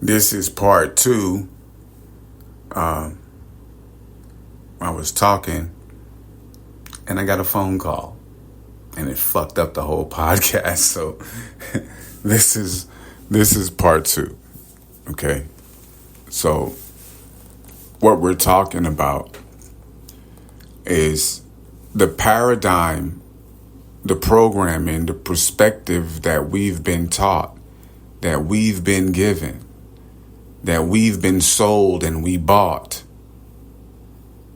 This is part two. I was talking and I got a phone call and it fucked up the whole podcast. So this is part two. Okay. So what we're talking about is the paradigm, the programming, the perspective that we've been taught, that we've been given, that we've been sold and we bought,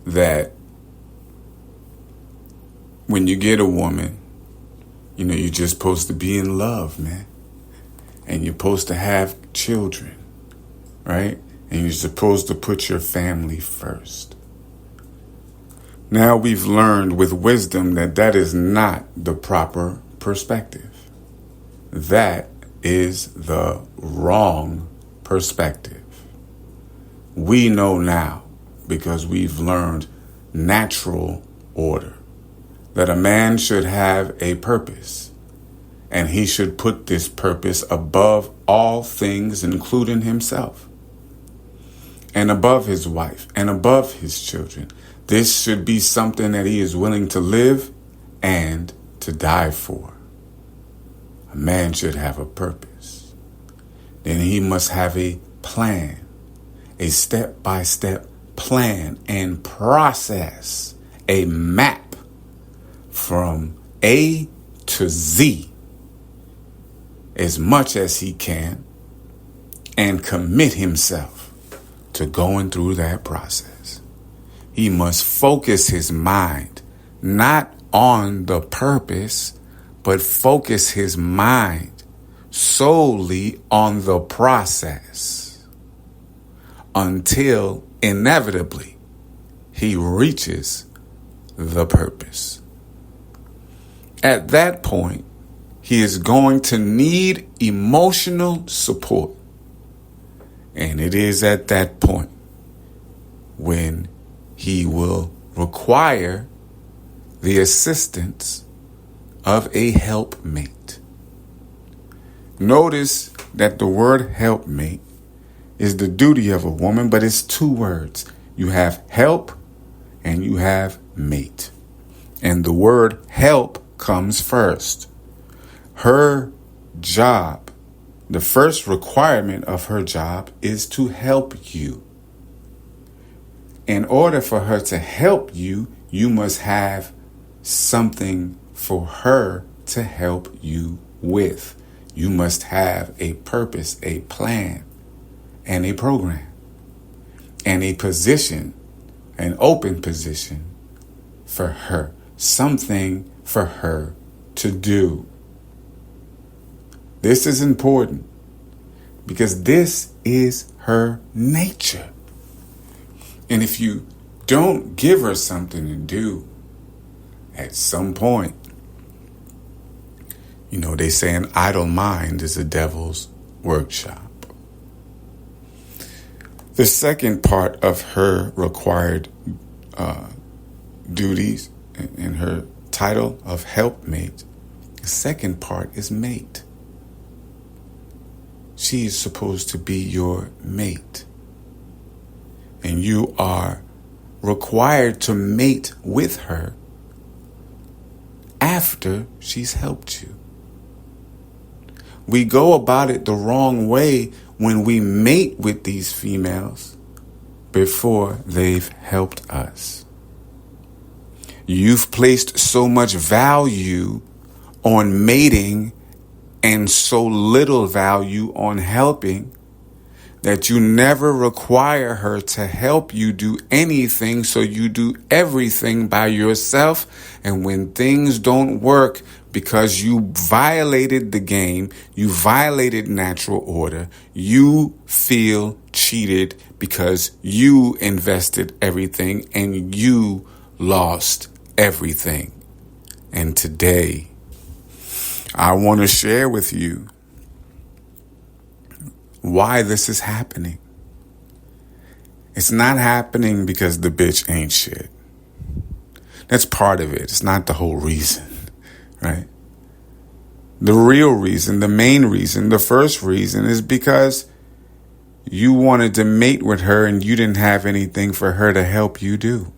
that when you get a woman, you're just supposed to be in love, man. And you're supposed to have children, right? And you're supposed to put your family first. Now we've learned with wisdom that is not the proper perspective. That is the wrong perspective. We know now, because we've learned natural order, that a man should have a purpose, and he should put this purpose above all things, including himself, and above his wife, and above his children. This should be something that he is willing to live and to die for. A man should have a purpose. Then he must have a plan, a step-by-step plan and process, a map from A to Z as much as he can, and commit himself to going through that process. He must focus his mind not on the purpose, but focus his mind solely on the process until inevitably he reaches the purpose. At that point, he is going to need emotional support. And it is at that point when he will require the assistance of a helpmate. Notice that the word helpmate is the duty of a woman, but it's two words. You have help and you have mate. And the word help comes first. Her job, the first requirement of her job is to help you. In order for her to help you, you must have something for her to help you with. You must have a purpose, a plan, and a program, and a position, an open position for her, something for her to do. This is important because this is her nature. And if you don't give her something to do, at some point, they say an idle mind is a devil's workshop. The second part of her required duties in her title of helpmate, the second part is mate. She is supposed to be your mate. And you are required to mate with her after she's helped you. We go about it the wrong way when we mate with these females before they've helped us. You've placed so much value on mating and so little value on helping that you never require her to help you do anything, so you do everything by yourself. And when things don't work because you violated the game, you violated natural order, you feel cheated because you invested everything and you lost everything. And today, I want to share with you why this is happening. It's not happening because the bitch ain't shit. That's part of it. It's not the whole reason, right? The real reason, the main reason, the first reason is because You wanted to mate with her and you didn't have anything for her to help you do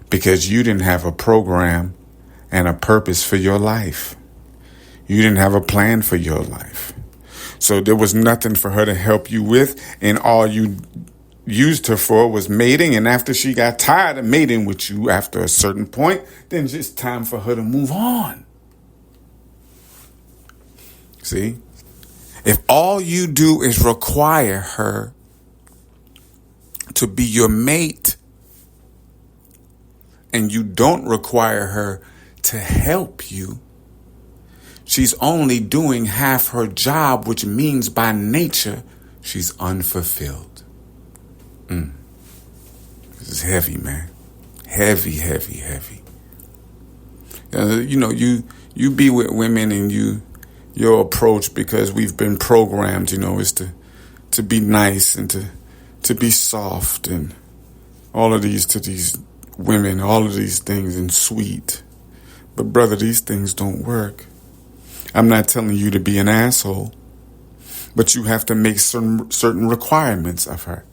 because you didn't have a program and a purpose for your life. You didn't have a plan for your life. So there was nothing for her to help you with, and all you used her for was mating. And after she got tired of mating with you after a certain point, then it's time for her to move on. See? If all you do is require her to be your mate and you don't require her to help you, she's only doing half her job, which means by nature, she's unfulfilled. This is heavy, man. Heavy, heavy, heavy. You be with women and your approach, because we've been programmed, is to be nice and to be soft and all of these to these women, all of these things, and sweet. But brother, these things don't work. I'm not telling you to be an asshole, but you have to make certain requirements of her.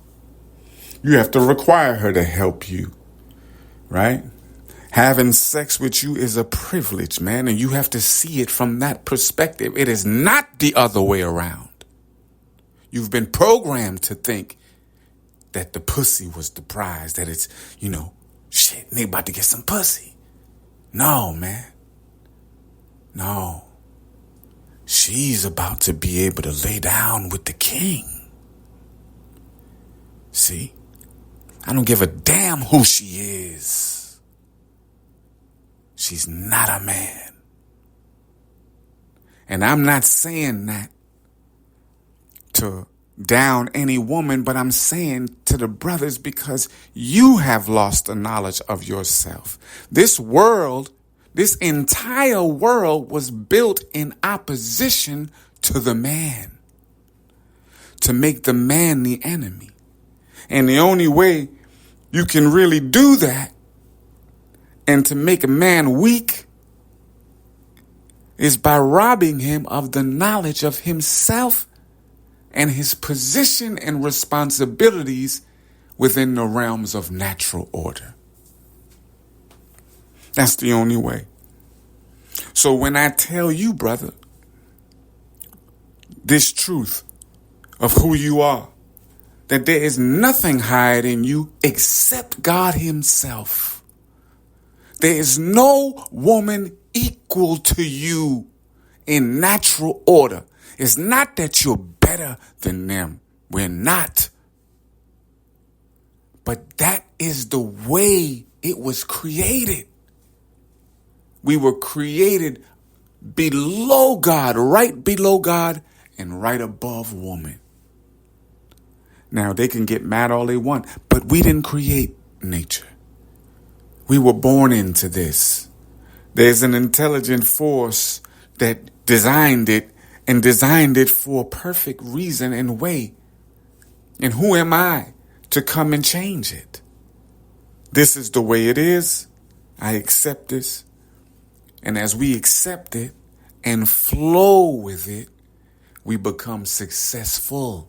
You have to require her to help you, right? Having sex with you is a privilege, man, and you have to see it from that perspective. It is not the other way around. You've been programmed to think that the pussy was the prize, that it's, shit, they about to get some pussy. No, man. No. She's about to be able to lay down with the king. See? I don't give a damn who she is. She's not a man. And I'm not saying that to down any woman, but I'm saying to the brothers because you have lost the knowledge of yourself. This entire world was built in opposition to the man, to make the man the enemy. And the only way you can really do that and to make a man weak is by robbing him of the knowledge of himself and his position and responsibilities within the realms of natural order. That's the only way. So when I tell you, brother, this truth of who you are, that there is nothing higher than you except God himself. There is no woman equal to you in natural order. It's not that you're better than them. We're not. But that is the way it was created. We were created below God, right below God, and right above woman. Now, they can get mad all they want, but we didn't create nature. We were born into this. There's an intelligent force that designed it and designed it for a perfect reason and way. And who am I to come and change it? This is the way it is. I accept this. And as we accept it and flow with it, we become successful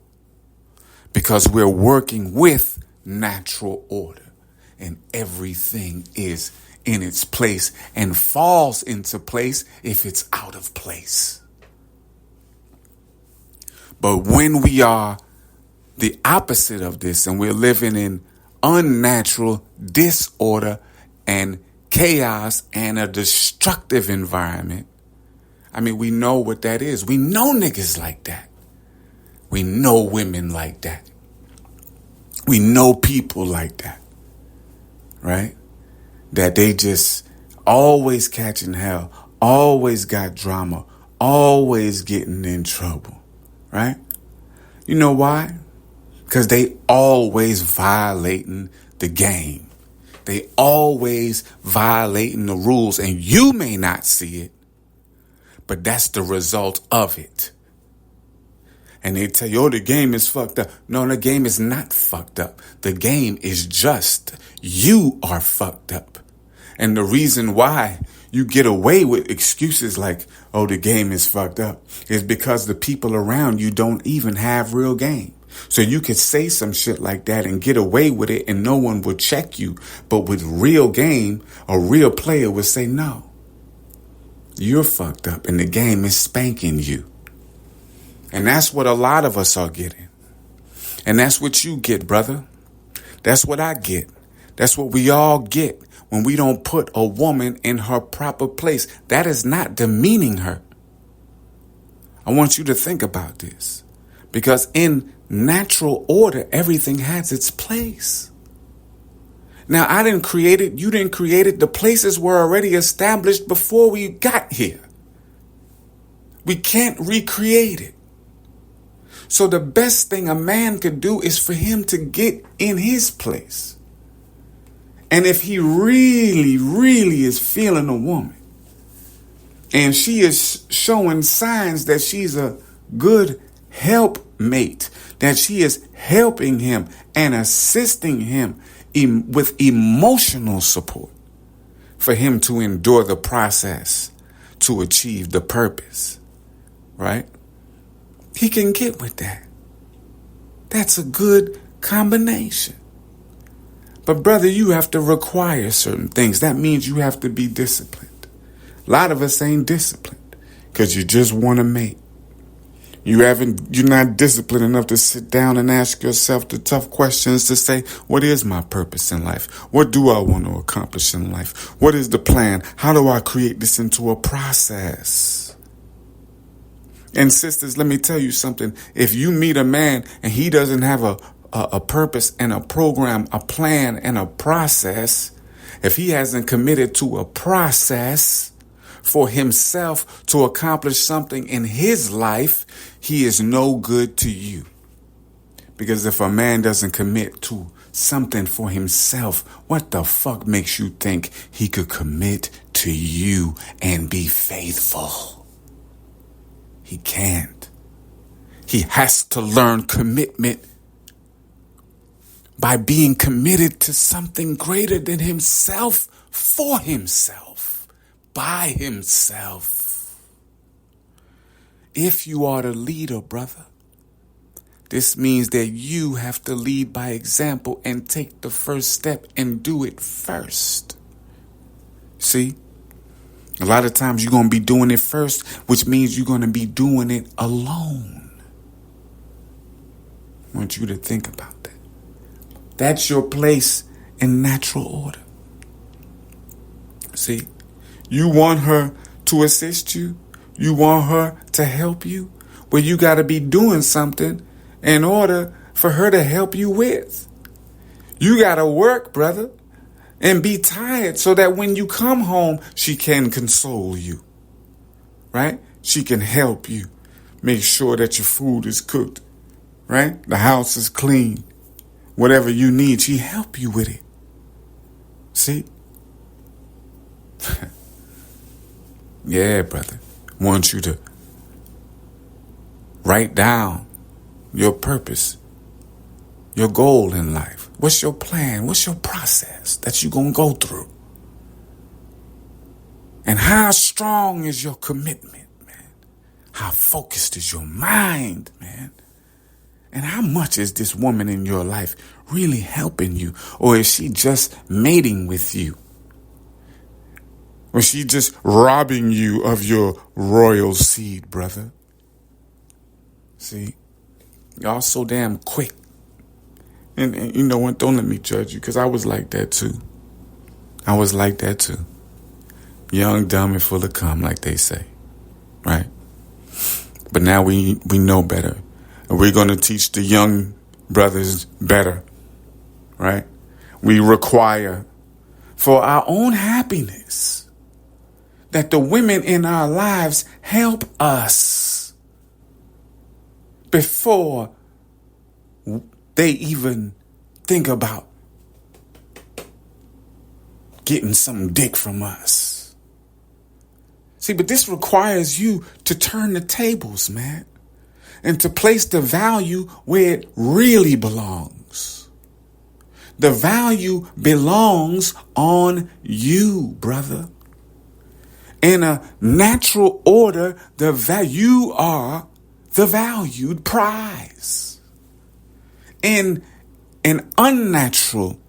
because we're working with natural order and everything is in its place and falls into place if it's out of place. But when we are the opposite of this and we're living in unnatural disorder and chaos and a destructive environment, we know what that is. We know niggas like that. We know women like that. We know people like that, right? That they just always catching hell, always got drama, always getting in trouble, right? You know why? Because they always violating the game. They always violating the rules, and you may not see it, but that's the result of it. And they tell you, the game is fucked up. No, the game is not fucked up. The game is just, you are fucked up. And the reason why you get away with excuses like, the game is fucked up, is because the people around you don't even have real game. So you could say some shit like that and get away with it and no one will check you. But with real game, a real player would say, no, you're fucked up and the game is spanking you. And that's what a lot of us are getting. And that's what you get, brother. That's what I get. That's what we all get when we don't put a woman in her proper place. That is not demeaning her. I want you to think about this. Because in natural order, everything has its place. Now, I didn't create it. You didn't create it. The places were already established before we got here. We can't recreate it. So the best thing a man could do is for him to get in his place. And if he really, really is feeling a woman and she is showing signs that she's a good helpmate, that she is helping him and assisting him with emotional support for him to endure the process to achieve the purpose, right? He can get with that. That's a good combination. But brother, you have to require certain things. That means you have to be disciplined. A lot of us ain't disciplined because you just want to mate. You're not disciplined enough to sit down and ask yourself the tough questions to say, what is my purpose in life? What do I want to accomplish in life? What is the plan? How do I create this into a process? And sisters, let me tell you something. If you meet a man and he doesn't have a purpose and a program, a plan and a process, if he hasn't committed to a process for himself to accomplish something in his life, he is no good to you. Because if a man doesn't commit to something for himself, what the fuck makes you think he could commit to you and be faithful? He can't. He has to learn commitment by being committed to something greater than himself, for himself, by himself. If you are the leader, brother, this means that you have to lead by example and take the first step and do it first. See? A lot of times you're going to be doing it first, which means you're going to be doing it alone. I want you to think about that. That's your place in natural order. See, you want her to assist you. You want her to help you. Well, you got to be doing something in order for her to help you with. You got to work, brother, and be tired so that when you come home, she can console you, right? She can help you make sure that your food is cooked, right? The house is clean. Whatever you need, she help you with it. See? Yeah, brother. I want you to write down your purpose, your goal in life. What's your plan? What's your process that you're going to go through? And how strong is your commitment, man? How focused is your mind, man? And how much is this woman in your life really helping you? Or is she just mating with you? Or is she just robbing you of your royal seed, brother? See, y'all so damn quick. And you know what? Don't let me judge you, because I was like that too. I was like that too. Young, dumb, and full of cum, like they say. Right? But now we know better. And we're going to teach the young brothers better, right? We require for our own happiness that the women in our lives help us before they even think about getting some dick from us. See, but this requires you to turn the tables, man. And to place the value where it really belongs. The value belongs on you, brother. In a natural order, you are the valued prize. in an unnatural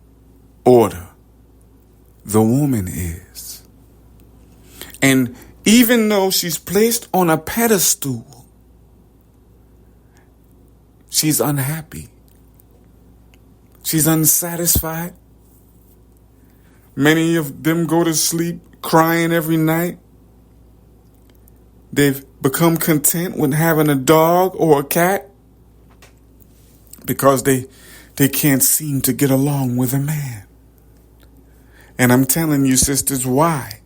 order. The woman is. And even though she's placed on a pedestal, she's unhappy. She's unsatisfied. Many of them go to sleep crying every night. They've become content with having a dog or a cat because they can't seem to get along with a man. And I'm telling you, sisters, why?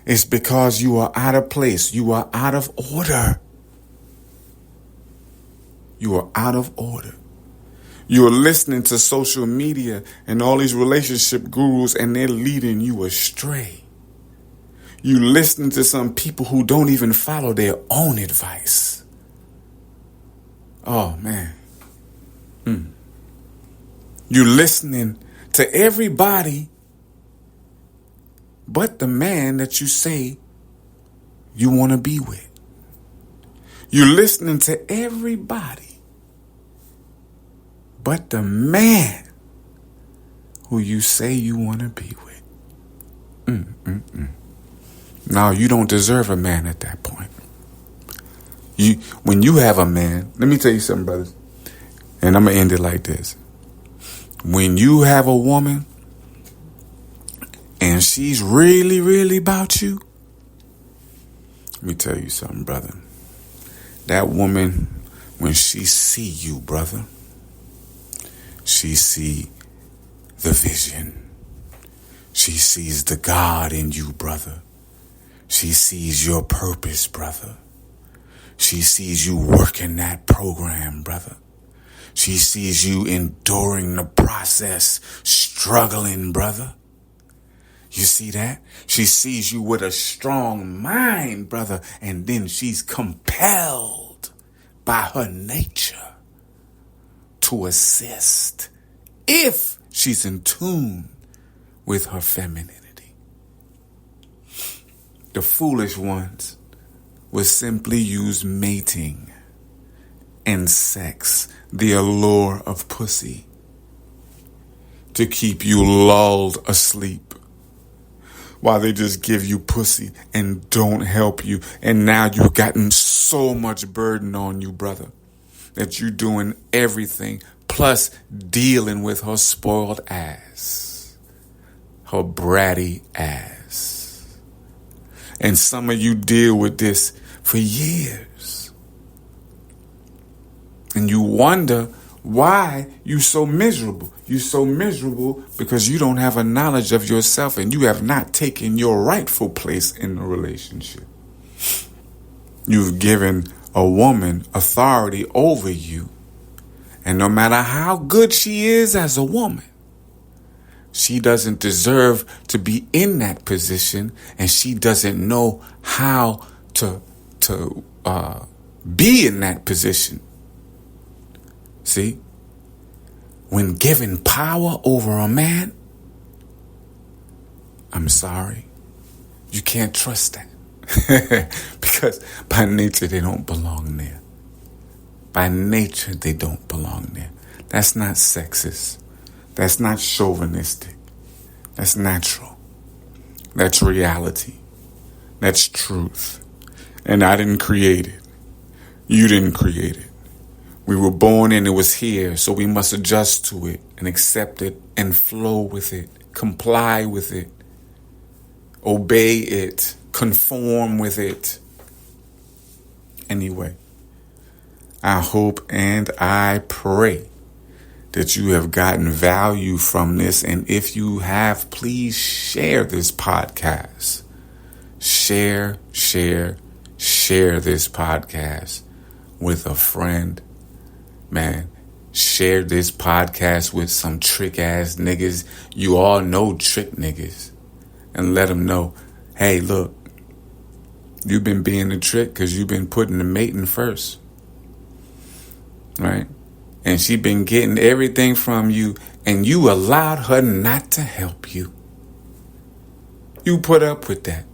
It's because you are out of place. You are out of order. You are out of order. You are listening to social media and all these relationship gurus, and they're leading you astray. You listening to some people who don't even follow their own advice. Oh, man. You listening to everybody but the man that you say you want to be with. You listening to everybody but the man who you say you want to be with. No, you don't deserve a man at that point. When you have a man, let me tell you something, brothers, and I'm going to end it like this. When you have a woman and she's really, really about you, let me tell you something, brother. That woman, when she see you, brother, she see the vision. She sees the God in you, brother. She sees your purpose, brother. She sees you working that program, brother. She sees you enduring the process, struggling, brother. You see that? She sees you with a strong mind, brother, and then she's compelled by her nature to assist if she's in tune with her femininity. The foolish ones will simply use mating and sex, the allure of pussy, to keep you lulled asleep while they just give you pussy and don't help you. And now you've gotten so much burden on you, brother, that you're doing everything, plus dealing with her spoiled ass, her bratty ass. And some of you deal with this for years. And you wonder why you so miserable. You're so miserable because you don't have a knowledge of yourself and you have not taken your rightful place in the relationship. You've given a woman authority over you. And no matter how good she is as a woman, she doesn't deserve to be in that position, and she doesn't know how to be in that position. See, when given power over a man, I'm sorry, you can't trust that. Because by nature, they don't belong there. By nature, they don't belong there. That's not sexist. That's not chauvinistic. That's natural. That's reality. That's truth. And I didn't create it. You didn't create it. We were born and it was here, so we must adjust to it and accept it and flow with it, comply with it, obey it, conform with it. Anyway, I hope and I pray that you have gotten value from this. And if you have, please share this podcast. Share this podcast with a friend. Man, share this podcast with some trick ass niggas. You all know trick niggas. And let them know, hey, look, you've been being a trick because you've been putting the mating first. Right? And she been getting everything from you, and you allowed her not to help you. You put up with that.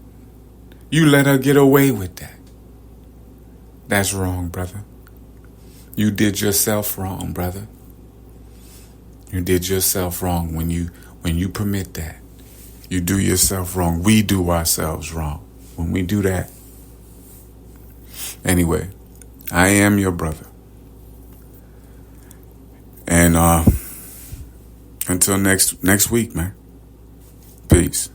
You let her get away with that. That's wrong, brother. You did yourself wrong, brother. You did yourself wrong when you permit that. You do yourself wrong. We do ourselves wrong when we do that. Anyway, I am your brother. And until next week, man. Peace.